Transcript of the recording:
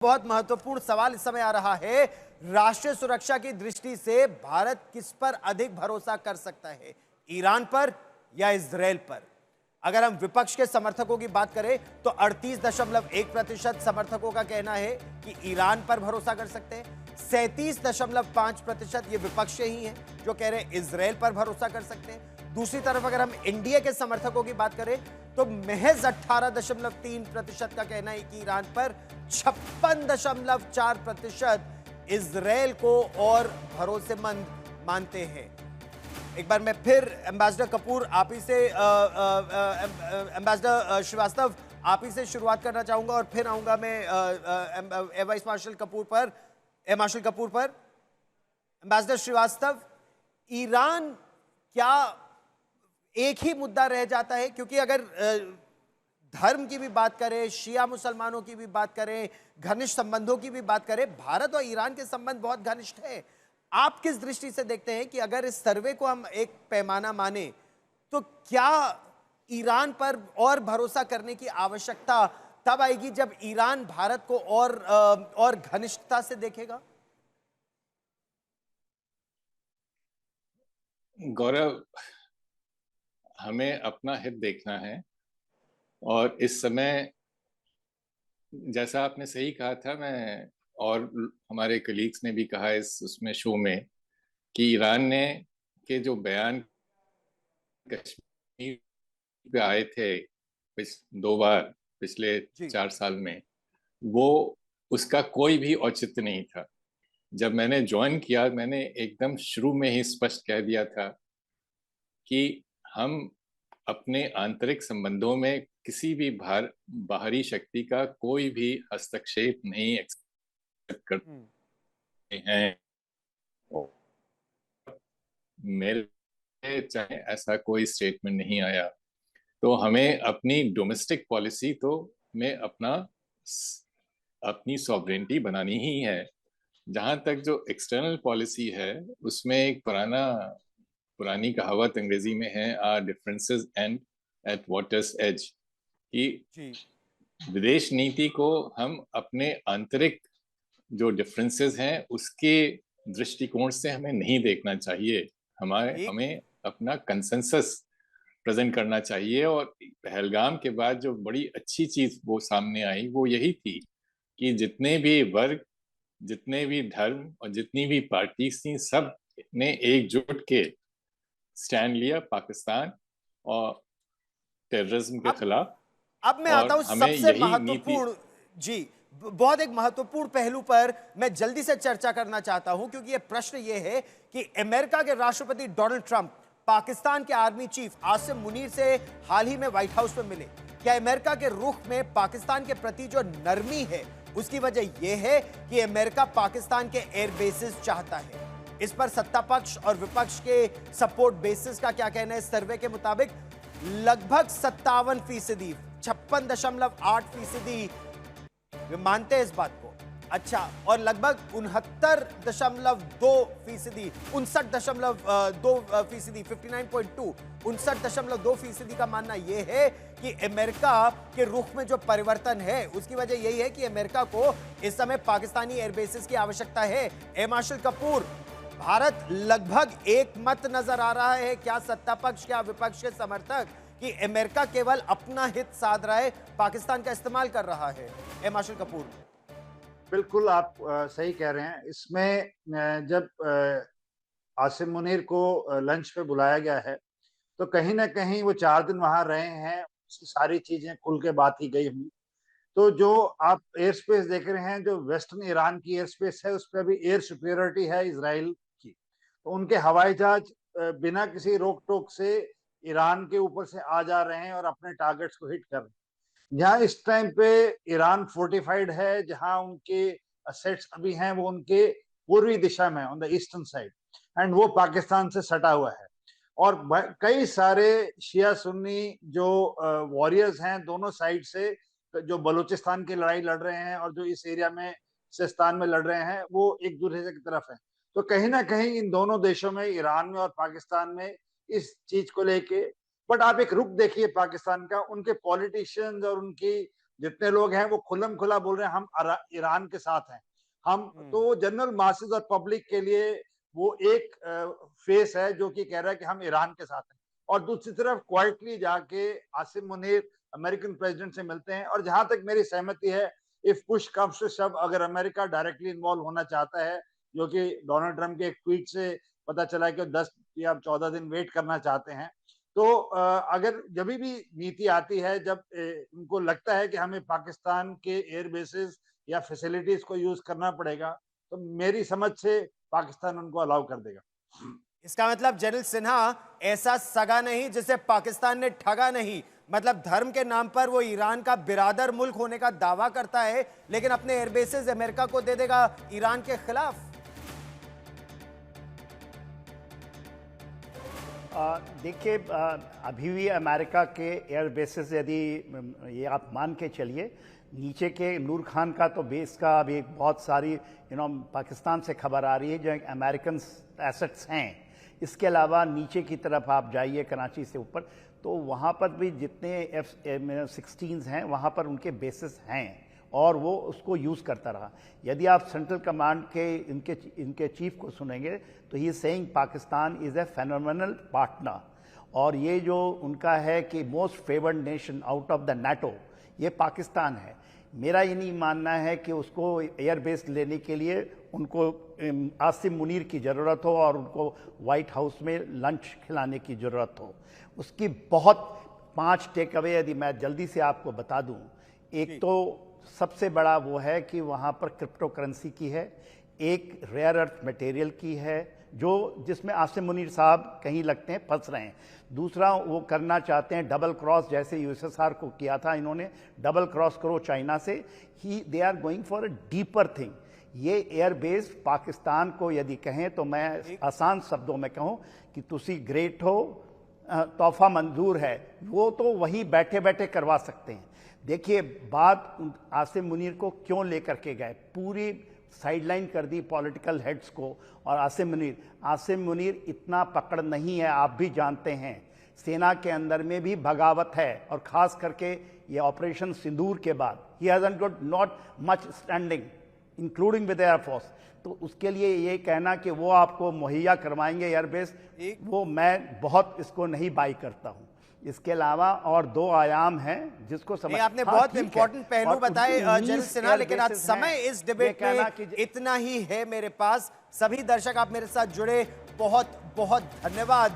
बहुत महत्वपूर्ण सवाल इस समय आ रहा है। राष्ट्रीय सुरक्षा की दृष्टि से भारत किस पर अधिक भरोसा कर सकता है, ईरान पर या इजरायल पर? अगर हम विपक्ष के समर्थकों की बात करें तो 38.1% समर्थकों का कहना है कि ईरान पर भरोसा कर सकते हैं। 37.5% ये विपक्ष के ही हैं जो कह रहे हैं इजरायल पर भरोसा कर सकते हैं। दूसरी तरफ अगर हम एनडीए के समर्थकों की बात करें तो महज 18.3% का कहना है कि ईरान पर, 56.4% इजरायल को और भरोसेमंद मानते हैं। एक बार मैं फिर एम्बेसडर कपूर आप ही से एम्बेसडर श्रीवास्तव आप ही से शुरुआत करना चाहूंगा और फिर आऊंगा मैं वाइस मार्शल कपूर पर, मार्शल कपूर पर। एम्बेसडर श्रीवास्तव, ईरान क्या एक ही मुद्दा रह जाता है? क्योंकि अगर धर्म की भी बात करें, शिया मुसलमानों की भी बात करें, घनिष्ठ संबंधों की भी बात करें, भारत और ईरान के संबंध बहुत घनिष्ठ है। आप किस दृष्टि से देखते हैं कि अगर इस सर्वे को हम एक पैमाना माने तो क्या ईरान पर और भरोसा करने की आवश्यकता तब आएगी जब ईरान भारत को और घनिष्ठता से देखेगा? गौरव, हमें अपना हित देखना है और इस समय जैसा आपने सही कहा था, मैं और हमारे कलीग्स ने भी कहा इस उसमें शो में कि ईरान ने के जो बयान कश्मीर पे आए थे दो बार पिछले जी 4 साल में, वो उसका कोई भी औचित्य नहीं था। जब मैंने ज्वाइन किया, मैंने एकदम शुरू में ही स्पष्ट कह दिया था कि हम अपने आंतरिक संबंधों में किसी भी बाहरी शक्ति का कोई भी हस्तक्षेप नहीं एक्सेप्ट करते हैं। मेरे चाहे ऐसा कोई स्टेटमेंट नहीं आया, तो हमें अपनी डोमेस्टिक पॉलिसी तो में अपनी सॉवरेनिटी बनानी ही है। जहां तक जो एक्सटर्नल पॉलिसी है, उसमें एक पुरानी कहावत अंग्रेजी में है, our differences end at water's edge, कि जी विदेश नीति को हम अपने आंतरिक जो डिफरेंसेस हैं उसके दृष्टिकोण से हमें नहीं देखना चाहिए। ठीक। हमें अपना कंसेंसस प्रेजेंट करना चाहिए। और पहलगाम के बाद जो बड़ी अच्छी चीज वो सामने आई वो यही थी कि जितने भी वर्ग, जितने भी धर्म और जितनी भी पार्टी थी, सब ने एकजुट के स्टैंड लिया पाकिस्तान और टेररिज्म के अब खिलाफ। अब मैं आता और हूं हमें सबसे यही नीति। महत्वपूर्ण, जी बहुत एक महत्वपूर्ण पहलू पर मैं जल्दी से चर्चा करना चाहता हूं, क्योंकि यह प्रश्न यह है कि अमेरिका के राष्ट्रपति डोनाल्ड ट्रंप पाकिस्तान के आर्मी चीफ आसिम मुनीर से हाल ही में व्हाइट हाउस में मिले। क्या अमेरिका के रुख में पाकिस्तान के प्रति जो नरमी है उसकी वजह यह है कि अमेरिका पाकिस्तान के एयर बेसिस चाहता है? इस पर सत्ता पक्ष और विपक्ष के सपोर्ट बेसिस का क्या कहना है? सर्वे के मुताबिक लगभग 57%, 56.8% वे मानते हैं इस बात को। अच्छा, और लगभग 69.2%, 59.2%, 59.2, 59.2% का मानना यह है कि अमेरिका के रुख में जो परिवर्तन है उसकी वजह यही है कि अमेरिका को इस समय पाकिस्तानी एयरबेसेस की आवश्यकता है। ए मार्शल कपूर, भारत लगभग एक मत नजर आ रहा है, क्या सत्ता पक्ष क्या विपक्ष के समर्थक, कि अमेरिका केवल अपना हित साध रहा है, पाकिस्तान का इस्तेमाल कर रहा है? ए मार्शल कपूर। बिल्कुल आप सही कह रहे हैं। इसमें जब आसिम मुनीर को लंच पे बुलाया गया है तो कहीं ना कहीं वो 4 दिन वहां रहे हैं, सारी चीजें खुल के बात की गई हुई। तो जो आप एयर स्पेस देख रहे हैं, जो वेस्टर्न ईरान की एयर स्पेस है, उस पर अभी एयर सुपीरियरिटी है इसराइल की। तो उनके हवाई जहाज बिना किसी रोक टोक से ईरान के ऊपर से आ जा रहे हैं और अपने टारगेट्स को हिट कर रहे हैं। जहाँ इस टाइम पे ईरान फोर्टिफाइड है, जहाँ उनके असेट्स अभी हैं वो उनके पूर्वी दिशा में on the eastern side, and वो पाकिस्तान से सटा हुआ है। और कई सारे शिया सुन्नी जो वॉरियर्स हैं दोनों साइड से, जो बलूचिस्तान की लड़ाई लड़ रहे हैं और जो इस एरिया में सिस्तान में लड़ रहे हैं, वो एक दूसरे की तरफ है। तो कहीं ना कहीं इन दोनों देशों में, ईरान में और पाकिस्तान में, इस चीज को लेके। बट आप एक रुख देखिए पाकिस्तान का, उनके पॉलिटिशियंस और उनकी जितने लोग हैं वो खुल्लम खुला बोल रहे हैं हम ईरान के साथ हैं। हम तो जनरल मासेस और पब्लिक के लिए वो एक फेस है जो कि कह रहा है कि हम ईरान के साथ हैं, और दूसरी तरफ क्वाइटली जाके आसिम मुनीर अमेरिकन प्रेसिडेंट से मिलते हैं। और जहां तक मेरी सहमति है, इफ पुश कम्स टू शव, अगर अमेरिका डायरेक्टली इन्वॉल्व होना चाहता है, जो कि डोनाल्ड ट्रंप के एक ट्वीट से पता चला है कि 10 या 14 दिन वेट करना चाहते हैं, तो अगर जब भी नीति आती है, जब उनको लगता है कि हमें पाकिस्तान के एयर बेसिस या फैसिलिटीज को यूज करना पड़ेगा, तो मेरी समझ से पाकिस्तान उनको अलाउ कर देगा। इसका मतलब जनरल सिन्हा ऐसा सगा नहीं जिसे पाकिस्तान ने ठगा नहीं, मतलब धर्म के नाम पर वो ईरान का बिरादर मुल्क होने का दावा करता है लेकिन अपने एयरबेसेस अमेरिका को दे देगा ईरान के खिलाफ। देखिए, अभी भी अमेरिका के एयर बेसिस, यदि ये आप मान के चलिए, नीचे के नूर खान का तो बेस का अभी बहुत सारी पाकिस्तान से खबर आ रही है जो अमेरिकन एसेट्स हैं। इसके अलावा नीचे की तरफ आप जाइए कराची से ऊपर, तो वहाँ पर भी जितने F-16s हैं वहाँ पर उनके बेसिस हैं और वो उसको यूज़ करता रहा। यदि आप सेंट्रल कमांड के इनके चीफ को सुनेंगे तो he saying Pakistan is a phenomenal partner, और ये जो उनका है कि most favoured nation out of the NATO, ये पाकिस्तान है। मेरा ये नहीं मानना है कि उसको एयर बेस लेने के लिए उनको आसिम मुनीर की ज़रूरत हो और उनको वाइट हाउस में लंच खिलाने की ज़रूरत हो। उसकी बहुत 5 टेक अवे यदि मैं जल्दी से आपको बता दूं, एक तो सबसे बड़ा वो है कि वहाँ पर क्रिप्टो करेंसी की है, एक रेयर अर्थ मटेरियल की है जो जिसमें आसिम मुनीर साहब कहीं लगते हैं फंस रहे हैं। दूसरा वो करना चाहते हैं डबल क्रॉस, जैसे यूएसएसआर को किया था इन्होंने, डबल क्रॉस करो चाइना से ही, they are going for a deeper thing. ये एयर बेस पाकिस्तान को यदि कहें तो मैं आसान शब्दों में कहूँ कि तुसी ग्रेट हो, तोहफा मंजूर है, वो तो वहीं बैठे बैठे करवा सकते हैं। देखिए बात आसिम मुनीर को क्यों लेकर के गए, पूरी साइडलाइन कर दी पॉलिटिकल हेड्स को। और आसिम मुनीर इतना पकड़ नहीं है, आप भी जानते हैं, सेना के अंदर में भी बगावत है, और ख़ास करके ये ऑपरेशन सिंदूर के बाद ही hasn't got not much standing including with air force. तो उसके लिए ये कहना कि वो आपको मुहैया करवाएंगे एयरबेस, वो मैं बहुत इसको नहीं बाई करता हूँ। इसके अलावा और 2 आयाम हैं जिसको समझ, आपने बहुत इंपॉर्टेंट पहलू बताए जनरल सिन्हा, लेकिन आज समय इस डिबेट में इतना ही है मेरे पास। सभी दर्शक आप मेरे साथ जुड़े, बहुत बहुत धन्यवाद।